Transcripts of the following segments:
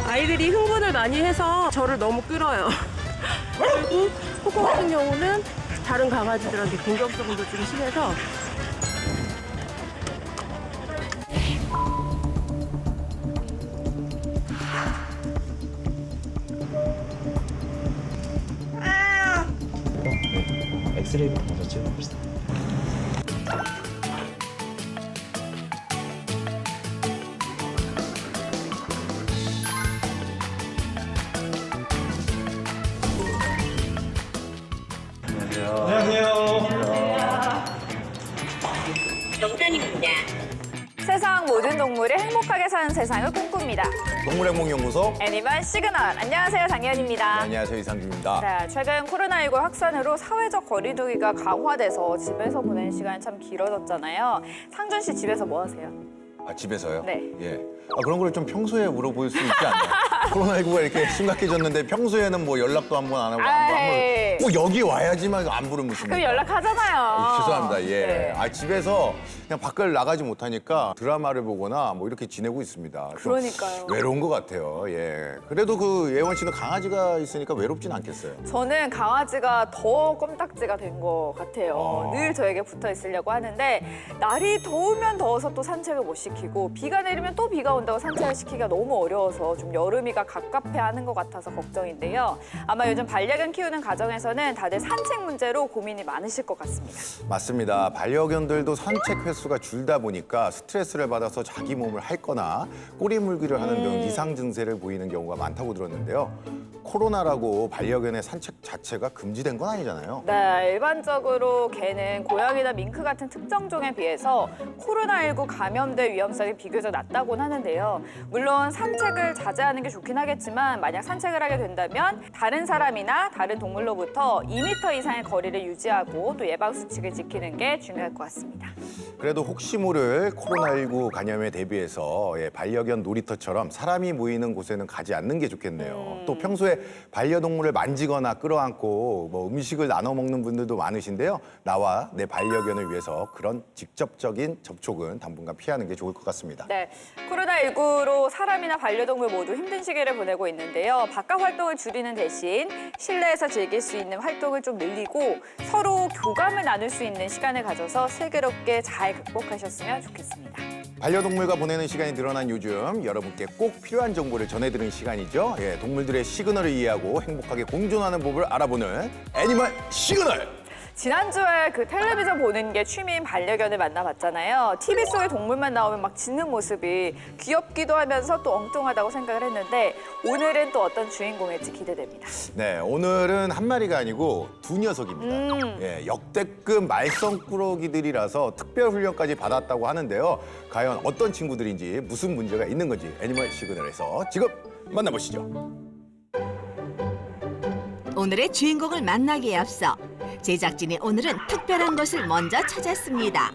아이들이 흥분을 많이 해서 저를 너무 끌어요. 그리고 코코 같은 경우는 다른 강아지들한테 공격성도 좀 심해서 엑스레이 먼저 찍어봅시다. 정단입니다. 세상 모든 동물이 행복하게 사는 세상을 꿈꿉니다. 동물행복연구소. 애니멀 시그널. 안녕하세요, 장혜연입니다. 안녕하세요, 이상준입니다. 네, 최근 코로나19 확산으로 사회적 거리두기가 강화돼서 집에서 보내는 시간이 참 길어졌잖아요. 상준 씨 집에서 뭐 하세요? 아, 집에서요? 네. 예. 그런 걸 좀 평소에 물어볼 수 있지 않나요? 코로나19가 이렇게 심각해졌는데 평소에는 뭐 연락도 한 번 안 하고 아이. 꼭 여기 와야지만 안부를 묻습니다. 그럼 연락하잖아요. 죄송합니다. 예. 네. 집에서 그냥 밖을 나가지 못하니까 드라마를 보거나 뭐 이렇게 지내고 있습니다. 좀 그러니까요. 외로운 것 같아요. 예. 그래도 그 예원 씨는 강아지가 있으니까 외롭진 않겠어요. 저는 강아지가 더 껌딱지가 된 것 같아요. 아. 늘 저에게 붙어 있으려고 하는데 날이 더우면 더워서 또 산책을 못 시키고 비가 내리면 또 비가 온다고 산책을 시키기가 너무 어려워서 좀 여름이가 갑갑해하는 것 같아서 걱정인데요. 아마 요즘 반려견 키우는 가정에서는 다들 산책 문제로 고민이 많으실 것 같습니다. 맞습니다. 반려견들도 산책 횟수가 줄다 보니까 스트레스를 받아서 자기 몸을 핥거나 꼬리 물기를 하는 등 이상 증세를 보이는 경우가 많다고 들었는데요. 코로나라고 반려견의 산책 자체가 금지된 건 아니잖아요. 네, 일반적으로 개는 고양이나 밍크 같은 특정 종에 비해서 코로나19 감염될 위험성이 비교적 낮다고는 하는데요. 물론 산책을 자제하는 게 좋긴 하겠지만 만약 산책을 하게 된다면 다른 사람이나 다른 동물로부터 2m 이상의 거리를 유지하고 또 예방수칙을 지키는 게 중요할 것 같습니다. 그래도 혹시 모를 코로나19 감염에 대비해서 반려견 놀이터처럼 사람이 모이는 곳에는 가지 않는 게 좋겠네요. 또 평소에 반려동물을 만지거나 끌어안고 뭐 음식을 나눠 먹는 분들도 많으신데요. 나와 내 반려견을 위해서 그런 직접적인 접촉은 당분간 피하는 게 좋을 것 같습니다. 네, 코로나19로 사람이나 반려동물 모두 힘든 시기를 보내고 있는데요. 바깥 활동을 줄이는 대신 실내에서 즐길 수 있는 활동을 좀 늘리고 서로 교감을 나눌 수 있는 시간을 가져서 슬기롭게 잘 극복하셨으면 좋겠습니다. 반려동물과 보내는 시간이 늘어난 요즘 여러분께 꼭 필요한 정보를 전해드리는 시간이죠. 동물들의 시그널을 이해하고 행복하게 공존하는 법을 알아보는 애니멀 시그널! 지난주에 그 텔레비전 보는 게 취미인 반려견을 만나봤잖아요. TV 속에 동물만 나오면 막 짖는 모습이 귀엽기도 하면서 또 엉뚱하다고 생각을 했는데 오늘은 또 어떤 주인공일지 기대됩니다. 네, 오늘은 한 마리가 아니고 두 녀석입니다. 역대급 말썽꾸러기들이라서 특별 훈련까지 받았다고 하는데요. 과연 어떤 친구들인지 무슨 문제가 있는 건지 애니멀 시그널에서 지금 만나보시죠. 오늘의 주인공을 만나기에 앞서 제작진이 오늘은 특별한 것을 먼저 찾았습니다.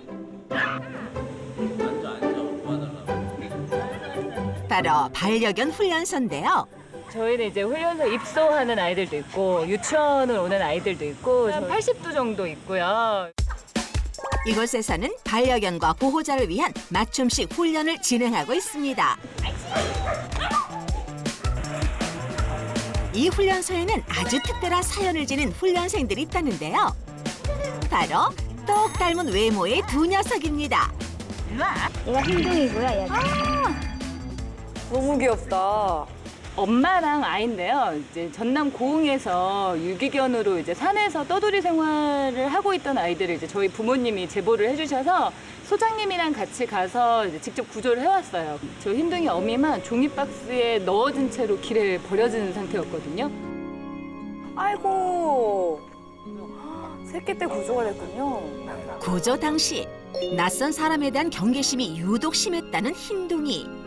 바로 반려견 훈련소인데요. 저희는 이제 훈련소 입소하는 아이들도 있고 유치원을 오는 아이들도 있고 한 80도 정도 있고요. 이곳에서는 반려견과 보호자를 위한 맞춤식 훈련을 진행하고 있습니다. 이 훈련소에는 아주 특별한 사연을 지닌 훈련생들이 있다는데요. 바로 똑 닮은 외모의 두 녀석입니다. 얘가 흰둥이고요, 얘가. 너무 귀엽다. 엄마랑 아이인데요. 이제 전남 고흥에서 유기견으로 이제 산에서 떠돌이 생활을 하고 있던 아이들을 이제 저희 부모님이 제보를 해주셔서 소장님이랑 같이 가서 이제 직접 구조를 해왔어요. 저 흰둥이 어미만 종이박스에 넣어진 채로 길에 버려진 상태였거든요. 아이고, 새끼 때 구조가 됐군요. 구조 당시 낯선 사람에 대한 경계심이 유독 심했다는 흰둥이.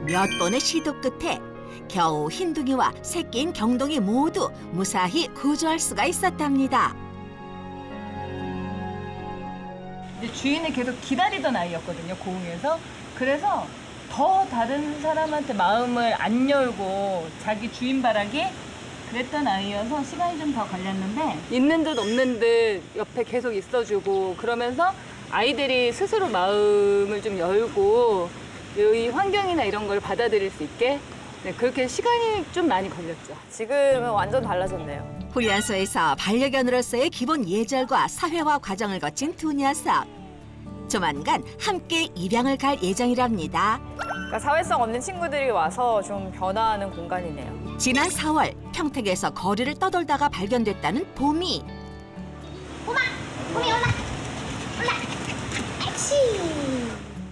몇 번의 시도 끝에 겨우 흰둥이와 새끼인 경동이 모두 무사히 구조할 수가 있었답니다. 이제 주인을 계속 기다리던 아이였거든요, 고흥에서. 그래서 더 다른 사람한테 마음을 안 열고 자기 주인 바라기 그랬던 아이여서 시간이 좀 더 걸렸는데 있는 듯 없는 듯 옆에 계속 있어주고 그러면서 아이들이 스스로 마음을 좀 열고 이 환경이나 이런 걸 받아들일 수 있게 네, 그렇게 시간이 좀 많이 걸렸죠. 지금은 완전 달라졌네요. 훈련소에서 반려견으로서의 기본 예절과 사회화 과정을 거친 두 녀석. 조만간 함께 입양을 갈 예정이랍니다. 그러니까 사회성 없는 친구들이 와서 좀 변화하는 공간이네요. 지난 4월 평택에서 거리를 떠돌다가 발견됐다는 보미.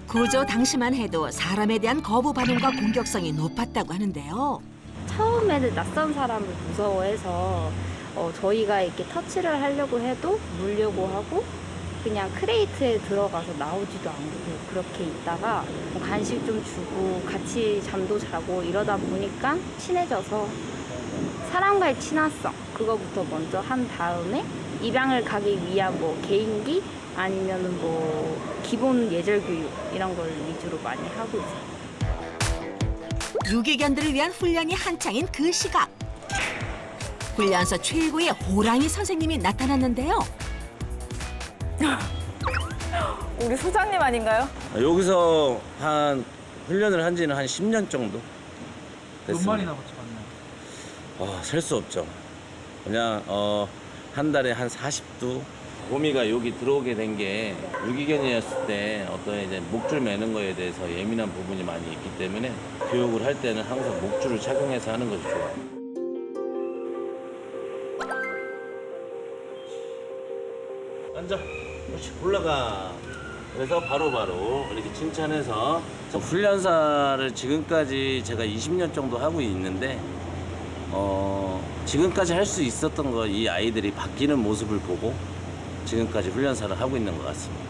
구조 당시만 해도 사람에 대한 거부 반응과 공격성이 높았다고 하는데요. 처음에는 낯선 사람을 무서워해서 저희가 이렇게 터치를 하려고 해도 물려고 하고 그냥 크레이트에 들어가서 나오지도 않고 그렇게 있다가 간식 좀 주고 같이 잠도 자고 이러다 보니까 친해져서 사람과의 친화성 그거부터 먼저 한 다음에 입양을 가기 위한 뭐 개인기 아니면은 뭐 기본 예절 교육 이런 걸 위주로 많이 하고 있어요. 유기견들을 위한 훈련이 한창인 그 시각. 훈련소 최고의 호랑이 선생님이 나타났는데요. 우리 소장님 아닌가요? 여기서 한 훈련을 한 지는 한 10년 정도 됐습니다. 몇 마리나 같이 만나요? 셀 수 없죠. 그냥 한 달에 한 40두. 보미가 여기 들어오게 된 게 유기견이었을 때 어떤 이제 목줄 매는 거에 대해서 예민한 부분이 많이 있기 때문에 교육을 할 때는 항상 목줄을 착용해서 하는 것이 좋아요. 앉아. 그렇지. 올라가. 그래서 바로바로 이렇게 칭찬해서 훈련사를 지금까지 제가 20년 정도 하고 있는데 지금까지 할 수 있었던 거 이 아이들이 바뀌는 모습을 보고 지금까지 훈련사를 하고 있는 것 같습니다.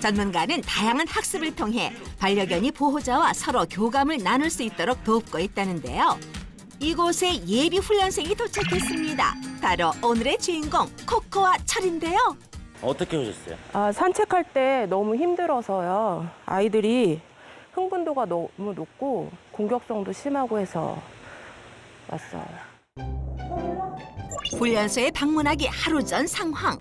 전문가는 다양한 학습을 통해 반려견이 보호자와 서로 교감을 나눌 수 있도록 돕고 있다는데요. 이곳에 예비 훈련생이 도착했습니다. 바로 오늘의 주인공 코코와 철인데요. 어떻게 오셨어요? 산책할 때 너무 힘들어서요. 아이들이 흥분도가 너무 높고 공격성도 심하고 해서 왔어요. 훈련소에 방문하기 하루 전 상황.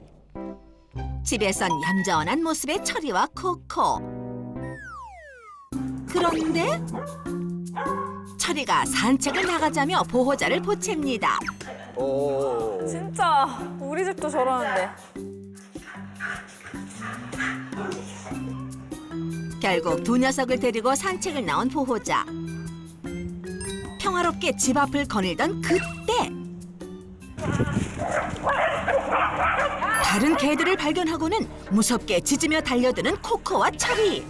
집에선 얌전한 모습의 철이와 코코. 그런데 철이가 산책을 나가자며 보호자를 보챕니다. 진짜 우리 집도 저러는데. 결국 두 녀석을 데리고 산책을 나온 보호자. 평화롭게 집 앞을 거닐던 그때 다른 개들을 발견하고는 무섭게 짖으며 달려드는 코코와 철이.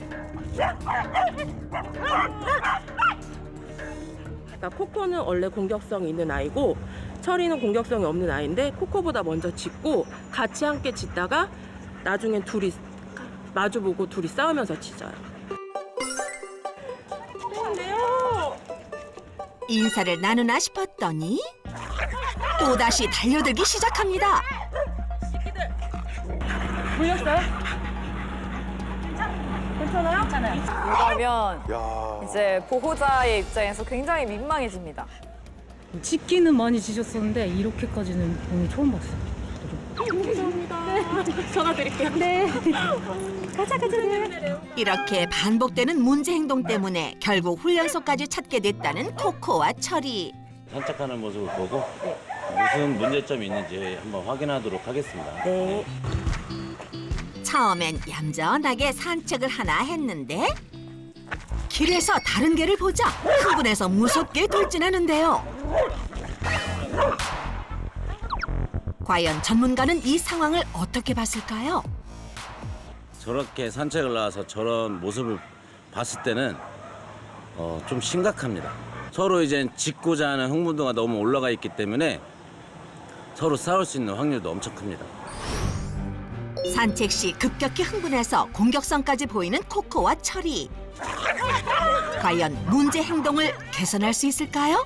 그러니까 코코는 원래 공격성이 있는 아이고 철이는 공격성이 없는 아이인데 코코보다 먼저 짖고 같이 함께 짖다가 나중엔 둘이 마주보고 둘이 싸우면서 짖어요. 인사를 나누나 싶었더니 또다시 달려들기 시작합니다. 이러면 이제 보호자의 입장에서 굉장히 민망해집니다. 짖기는 많이 짖었었는데 이렇게까지는 오늘 처음 봤어요. 전화 드릴게요. 이렇게 반복되는 문제 행동 때문에 결국 훈련소까지 찾게 됐다는 코코와 철이. 산책하는 모습을 보고 무슨 문제점이 있는지 한번 확인하도록 하겠습니다. 네. 처음엔 얌전하게 산책을 하나 했는데 길에서 다른 개를 보자 흥분해서 무섭게 돌진하는데요. 과연 전문가는 이 상황을 어떻게 봤을까요? 저렇게 산책을 나와서 저런 모습을 봤을 때는 좀 심각합니다. 서로 이제 짖고자 하는 흥분도가 너무 올라가 있기 때문에 서로 싸울 수 있는 확률도 엄청 큽니다. 산책 시 급격히 흥분해서 공격성까지 보이는 코코와 철이. 과연 문제 행동을 개선할 수 있을까요?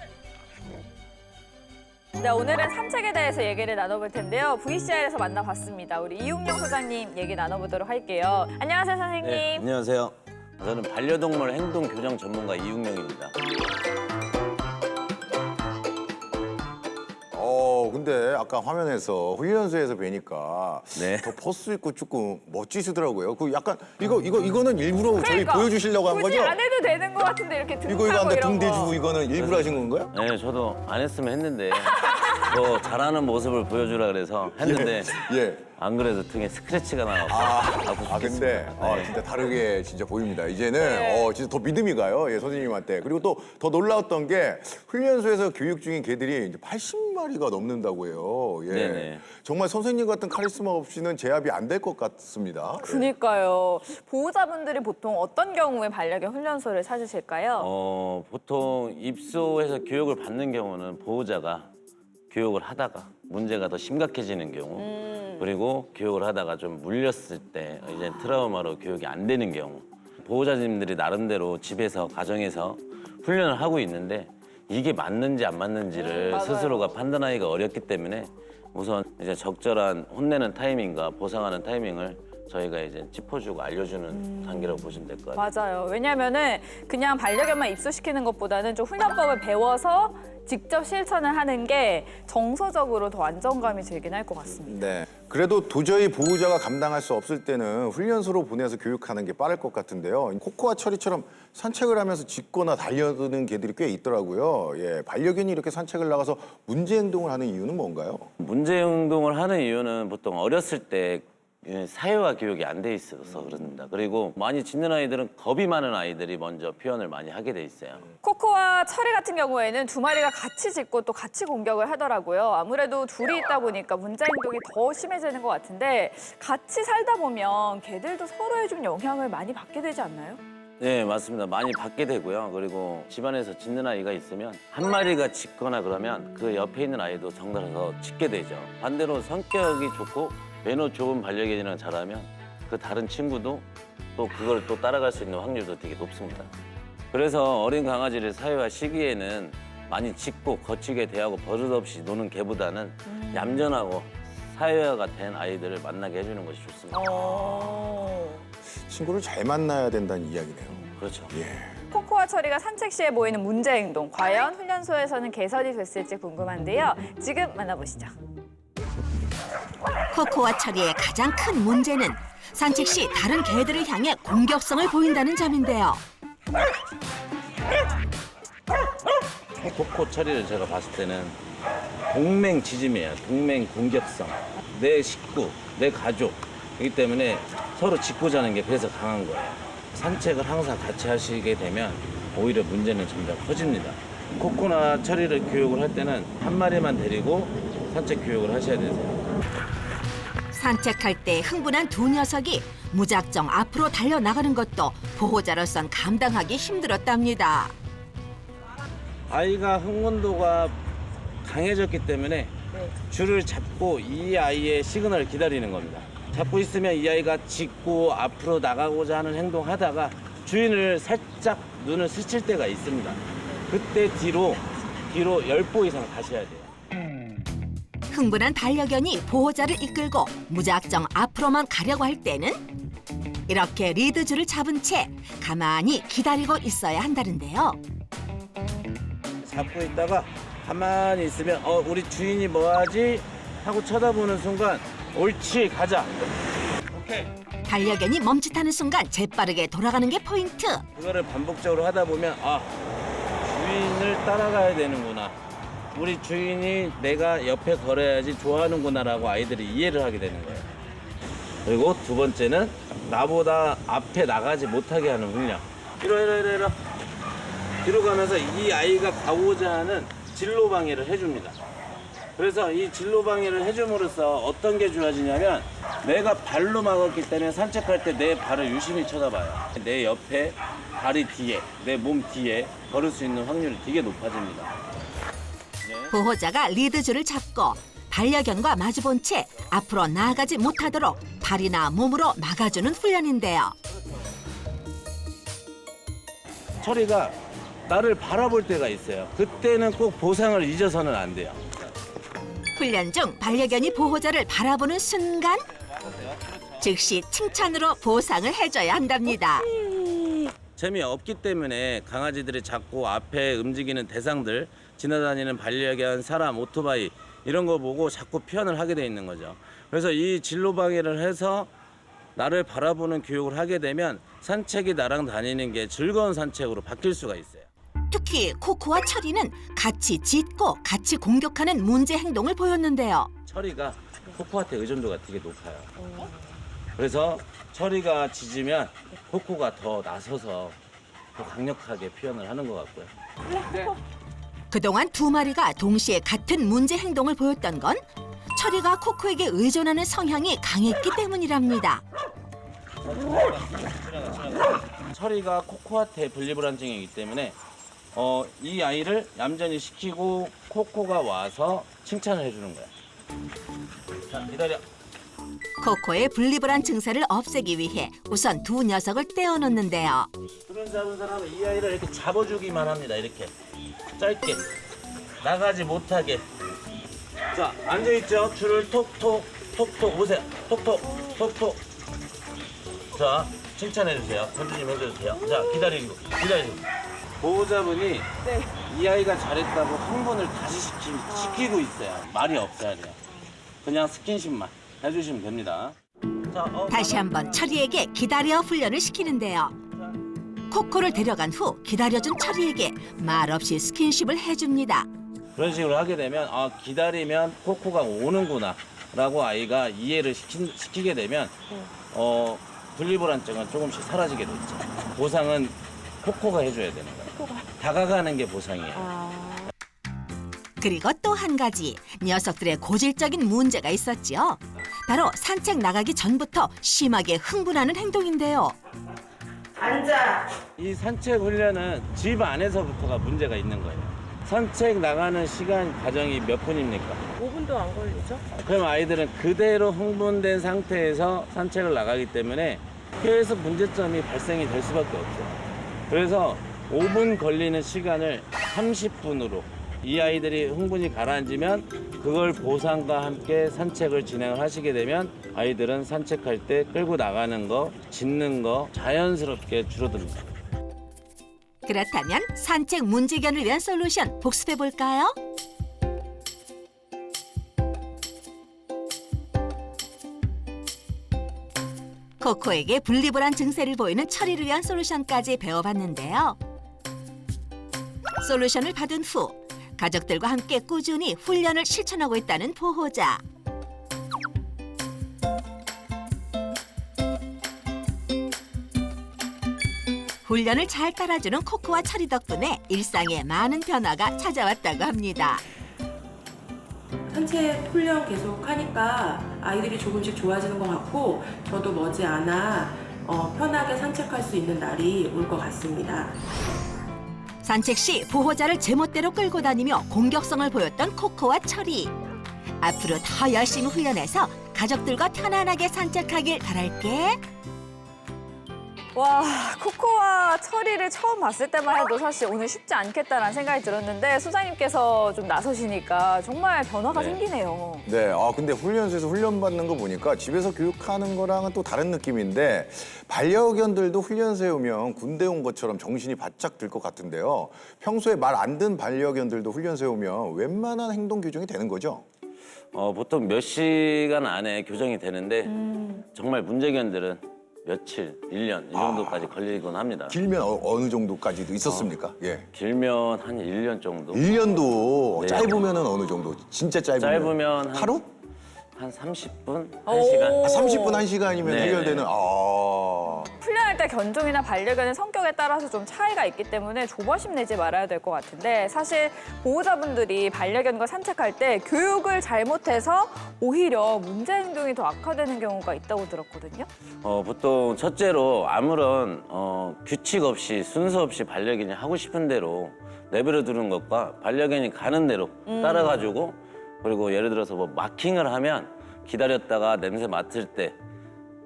네, 오늘은 산책에 대해서 얘기를 나눠볼 텐데요. VCR에서 만나봤습니다. 우리 이웅영 소장님 얘기 나눠보도록 할게요. 안녕하세요, 선생님. 네, 안녕하세요. 저는 반려동물 행동 교정 전문가 이웅영입니다. 근데 아까 화면에서 훈련소에서 뵈니까 네. 더 퍼스 입고 조금 멋지시더라고요. 그 약간 이거는 일부러 저희 그러니까, 보여주시려고 한 굳이 거죠? 안 해도 되는 것 같은데 이렇게 등 이거 타고 한데 이런 등 거. 대주고 이거는 일부러 하신 건가요? 네, 저도 안 했으면 했는데 더 잘하는 모습을 보여주라 그래서 했는데 예. 안 그래도 등에 스크래치가 나고 근데 진짜 다르게 진짜 보입니다. 이제는 진짜 더 믿음이 가요. 예, 선생님한테. 그리고 또 더 놀라웠던 게 훈련소에서 교육 중인 개들이 이제 80마리가 넘는다고 해요. 예. 네네. 정말 선생님 같은 카리스마 없이는 제압이 안 될 것 같습니다. 그니까요. 보호자분들이 보통 어떤 경우에 반려견 훈련소를 찾으실까요? 보통 입소해서 교육을 받는 경우는 보호자가 교육을 하다가 문제가 더 심각해지는 경우 그리고 교육을 하다가 좀 물렸을 때 이제 트라우마로 교육이 안 되는 경우 보호자님들이 나름대로 집에서 가정에서 훈련을 하고 있는데 이게 맞는지 안 맞는지를 맞아요. 스스로가 판단하기가 어렵기 때문에 우선 이제 적절한 혼내는 타이밍과 보상하는 타이밍을 저희가 이제 짚어주고 알려주는 단계라고 보시면 될 것 같아요. 맞아요. 왜냐면은 그냥 반려견만 입소시키는 것보다는 좀 훈련법을 배워서 직접 실천을 하는 게 정서적으로 더 안정감이 들긴 할 것 같습니다. 네. 그래도 도저히 보호자가 감당할 수 없을 때는 훈련소로 보내서 교육하는 게 빠를 것 같은데요. 코코와 철이처럼 산책을 하면서 짖거나 달려드는 개들이 꽤 있더라고요. 예, 반려견이 이렇게 산책을 나가서 문제 행동을 하는 이유는 뭔가요? 문제 행동을 하는 이유는 보통 어렸을 때 사회화 교육이 안 돼 있어서 그렇습니다. 그리고 많이 짖는 아이들은 겁이 많은 아이들이 먼저 표현을 많이 하게 돼 있어요. 코코와 철이 같은 경우에는 두 마리가 같이 짖고 또 같이 공격을 하더라고요. 아무래도 둘이 있다 보니까 문제 행동이 더 심해지는 것 같은데 같이 살다 보면 개들도 서로에 좀 영향을 많이 받게 되지 않나요? 네, 맞습니다. 많이 받게 되고요. 그리고 집안에서 짖는 아이가 있으면 한 마리가 짖거나 그러면 그 옆에 있는 아이도 덩달아서 짖게 되죠. 반대로 성격이 좋고 매너 좋은 반려견이랑 자라면 그 다른 친구도 또 그걸 또 따라갈 수 있는 확률도 되게 높습니다. 그래서 어린 강아지를 사회화 시기에는 많이 짖고 거치게 대하고 버릇없이 노는 개보다는 얌전하고 사회화가 된 아이들을 만나게 해주는 것이 좋습니다. 친구를 잘 만나야 된다는 이야기네요. 그렇죠. 예. 코코와 철이가 산책 시에 보이는 문제 행동, 과연 훈련소에서는 개선이 됐을지 궁금한데요. 지금 만나보시죠. 코코와 철이의 가장 큰 문제는 산책 시 다른 개들을 향해 공격성을 보인다는 점인데요. 코코 처리를 제가 봤을 때는 동맹 지짐이에요. 동맹 공격성. 내 식구, 내 가족이기 때문에 서로 짖고자 하는 게 그래서 강한 거예요. 산책을 항상 같이 하시게 되면 오히려 문제는 점점 커집니다. 코코나 처리를 교육을 할 때는 한 마리만 데리고 산책 교육을 하셔야 되세요. 산책할 때 흥분한 두 녀석이 무작정 앞으로 달려나가는 것도 보호자로선 감당하기 힘들었답니다. 아이가 흥분도가 강해졌기 때문에 줄을 잡고 이 아이의 시그널을 기다리는 겁니다. 잡고 있으면 이 아이가 짖고 앞으로 나가고자 하는 행동하다가 주인을 살짝 눈을 스칠 때가 있습니다. 그때 뒤로 10보 이상 가셔야 돼요. 흥분한 반려견이 보호자를 이끌고 무작정 앞으로만 가려고 할 때는 이렇게 리드줄을 잡은 채 가만히 기다리고 있어야 한다는데요. 잡고 있다가 가만히 있으면 우리 주인이 뭐하지? 하고 쳐다보는 순간 옳지 가자. 오케이. 반려견이 멈칫하는 순간 재빠르게 돌아가는 게 포인트. 그거를 반복적으로 하다 보면 주인을 따라가야 되는구나. 우리 주인이 내가 옆에 걸어야지 좋아하는구나라고 아이들이 이해를 하게 되는 거예요. 그리고 두 번째는 나보다 앞에 나가지 못하게 하는 훈련. 이러. 뒤로 가면서 이 아이가 가고자 하는 진로 방해를 해줍니다. 그래서 이 진로 방해를 해줌으로써 어떤 게 좋아지냐면 내가 발로 막았기 때문에 산책할 때 내 발을 유심히 쳐다봐요. 내 옆에, 다리 뒤에, 내 몸 뒤에 걸을 수 있는 확률이 되게 높아집니다. 보호자가 리드줄을 잡고 반려견과 마주본 채 앞으로 나아가지 못하도록 발이나 몸으로 막아주는 훈련인데요. 철이가 나를 바라볼 때가 있어요. 그때는 꼭 보상을 잊어서는 안 돼요. 훈련 중 반려견이 보호자를 바라보는 순간 즉시 칭찬으로 보상을 해줘야 한답니다. 재미없기 때문에 강아지들이 자꾸 앞에 움직이는 대상들, 지나다니는 반려견, 사람, 오토바이 이런 거 보고 자꾸 표현을 하게 돼 있는 거죠. 그래서 이 진로 방해를 해서 나를 바라보는 교육을 하게 되면 산책이 나랑 다니는 게 즐거운 산책으로 바뀔 수가 있어요. 특히 코코와 철이는 같이 짖고 같이 공격하는 문제 행동을 보였는데요. 철이가 코코한테 의존도가 되게 높아요. 그래서 철이가 짖으면 코코가 더 나서서 더 강력하게 표현을 하는 것 같고요. 그동안 두 마리가 동시에 같은 문제 행동을 보였던 건 철이가 코코에게 의존하는 성향이 강했기 때문이랍니다. 철이가 코코한테 분리불안증이기 때문에 이 아이를 얌전히 시키고 코코가 와서 칭찬을 해주는 거야. 자, 기다려. 코코의 분리불안 증세를 없애기 위해 우선 두 녀석을 떼어놓는데요. 주름 잡은 사람은 이 아이를 이렇게 잡아주기만 합니다. 이렇게 짧게 나가지 못하게. 자, 앉아있죠. 줄을 톡톡 톡톡 오세요. 톡톡 톡톡. 자, 칭찬해주세요. 전주 좀 해주세요. 자, 기다리고. 보호자분이 이 아이가 잘했다고 흥분을 다시 시키고 있어요. 말이 없어야 돼요. 그냥 스킨십만 해주시면 됩니다. 자, 다시 한번 철이에게 기다려 훈련을 시키는데요. 코코를 데려간 후 기다려준 철이에게 말없이 스킨십을 해줍니다. 그런 식으로 하게 되면 기다리면 코코가 오는구나 라고 아이가 이해를 시키게 되면 분리불안증은 조금씩 사라지게 되죠. 보상은 코코가 해줘야 되는 거예요. 다가가는 게 보상이에요. 그리고 또 한 가지 녀석들의 고질적인 문제가 있었죠. 바로 산책 나가기 전부터 심하게 흥분하는 행동인데요. 이 산책 훈련은 집 안에서부터가 문제가 있는 거예요. 산책 나가는 시간 과정이 몇 분입니까? 5분도 안 걸리죠? 그럼 아이들은 그대로 흥분된 상태에서 산책을 나가기 때문에 계속 문제점이 발생이 될 수밖에 없어요. 그래서 5분 걸리는 시간을 30분으로 이 아이들이 흥분이 가라앉으면 그걸 보상과 함께 산책을 진행을 하시게 되면 아이들은 산책할 때 끌고 나가는 거, 짖는 거 자연스럽게 줄어듭니다. 그렇다면 산책 문제견을 위한 솔루션 복습해 볼까요? 코코에게 분리불안 증세를 보이는 철이를 위한 솔루션까지 배워봤는데요. 솔루션을 받은 후 가족들과 함께 꾸준히 훈련을 실천하고 있다는 보호자. 훈련을 잘 따라주는 코코와 철이 덕분에 일상에 많은 변화가 찾아왔다고 합니다. 산책 훈련 계속 하니까 아이들이 조금씩 좋아지는 것 같고 저도 머지않아 편하게 산책할 수 있는 날이 올 것 같습니다. 산책 시 보호자를 제멋대로 끌고 다니며 공격성을 보였던 코코와 철이. 앞으로 더 열심히 훈련해서 가족들과 편안하게 산책하길 바랄게. 와, 코코와 철이를 처음 봤을 때만 해도 사실 오늘 쉽지 않겠다라는 생각이 들었는데 소장님께서 좀 나서시니까 정말 변화가 네. 생기네요. 네, 근데 훈련소에서 훈련받는 거 보니까 집에서 교육하는 거랑은 또 다른 느낌인데 반려견들도 훈련소에 오면 군대 온 것처럼 정신이 바짝 들 것 같은데요. 평소에 말 안 듣는 반려견들도 훈련소에 오면 웬만한 행동 교정이 되는 거죠? 보통 몇 시간 안에 교정이 되는데 정말 문제견들은 며칠, 1년 이 정도까지 걸리곤 합니다. 길면 어느 정도까지도 있었습니까? 예. 길면 한 1년 정도. 1년도 네. 짧으면은 어느 정도? 진짜 짧으면 한 하루? 한 30분, 1시간. 30분, 1시간이면 네네. 해결되는 훈련할 때 견종이나 반려견의 성격에 따라서 좀 차이가 있기 때문에 조바심 내지 말아야 될 것 같은데 사실 보호자분들이 반려견과 산책할 때 교육을 잘못해서 오히려 문제 행동이 더 악화되는 경우가 있다고 들었거든요. 보통 첫째로 아무런 규칙 없이 순서 없이 반려견이 하고 싶은 대로 내버려 두는 것과 반려견이 가는 대로 따라가지고 그리고 예를 들어서 뭐 마킹을 하면 기다렸다가 냄새 맡을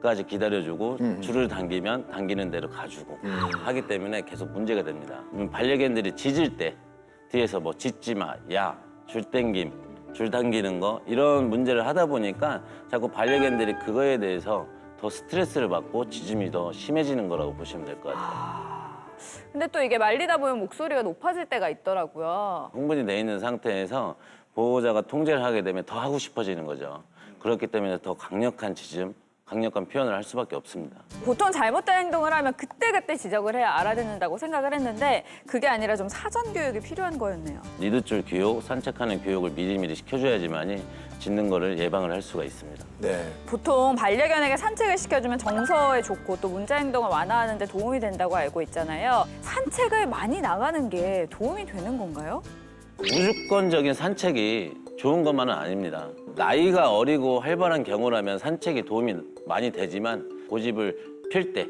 때까지 기다려주고 줄을 당기면 당기는 대로 가주고 하기 때문에 계속 문제가 됩니다. 반려견들이 짖을 때 뒤에서 뭐 짖지 마, 야, 줄 땡김, 줄 당기는 거 이런 문제를 하다 보니까 자꾸 반려견들이 그거에 대해서 더 스트레스를 받고 짖음이 더 심해지는 거라고 보시면 될 것 같아요. 근데 또 이게 말리다 보면 목소리가 높아질 때가 있더라고요. 흥분이 돼 있는 상태에서 보호자가 통제를 하게 되면 더 하고 싶어지는 거죠. 그렇기 때문에 더 강력한 지침, 강력한 표현을 할 수밖에 없습니다. 보통 잘못된 행동을 하면 그때그때 지적을 해야 알아듣는다고 생각을 했는데 그게 아니라 좀 사전 교육이 필요한 거였네요. 리드줄 교육, 산책하는 교육을 미리미리 시켜줘야지만이 짖는 거를 예방을 할 수가 있습니다. 네. 보통 반려견에게 산책을 시켜주면 정서에 좋고 또 문제 행동을 완화하는 데 도움이 된다고 알고 있잖아요. 산책을 많이 나가는 게 도움이 되는 건가요? 무조건적인 산책이 좋은 것만은 아닙니다. 나이가 어리고 활발한 경우라면 산책이 도움이 많이 되지만 고집을 필 때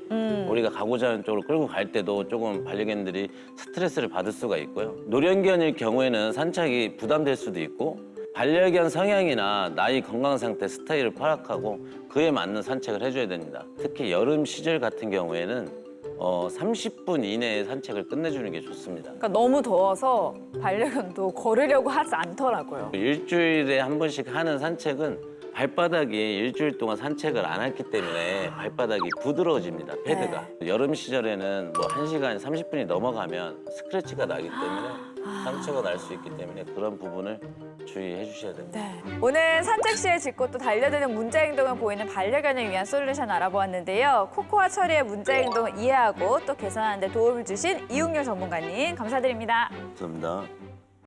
우리가 가고자 하는 쪽으로 끌고 갈 때도 조금 반려견들이 스트레스를 받을 수가 있고요. 노령견일 경우에는 산책이 부담될 수도 있고 반려견 성향이나 나이 건강 상태 스타일을 파악하고 그에 맞는 산책을 해줘야 됩니다. 특히 여름 시절 같은 경우에는 30분 이내에 산책을 끝내주는 게 좋습니다. 그러니까 너무 더워서 반려견도 걸으려고 하지 않더라고요. 일주일에 한 번씩 하는 산책은 발바닥이 일주일 동안 산책을 안 했기 때문에 발바닥이 부드러워집니다, 패드가. 여름 시절에는 뭐 1시간 30분이 넘어가면 스크래치가 나기 때문에 상처가 날 수 있기 때문에 그런 부분을 주의해 주셔야 됩니다. 네. 오늘 산책 시에 짖고 또 달려드는 문제 행동을 보이는 반려견을 위한 솔루션 알아보았는데요. 코코와 철이의 문제 행동을 이해하고 또 개선하는 데 도움을 주신 이웅렬 전문가님 감사드립니다. 감사합니다.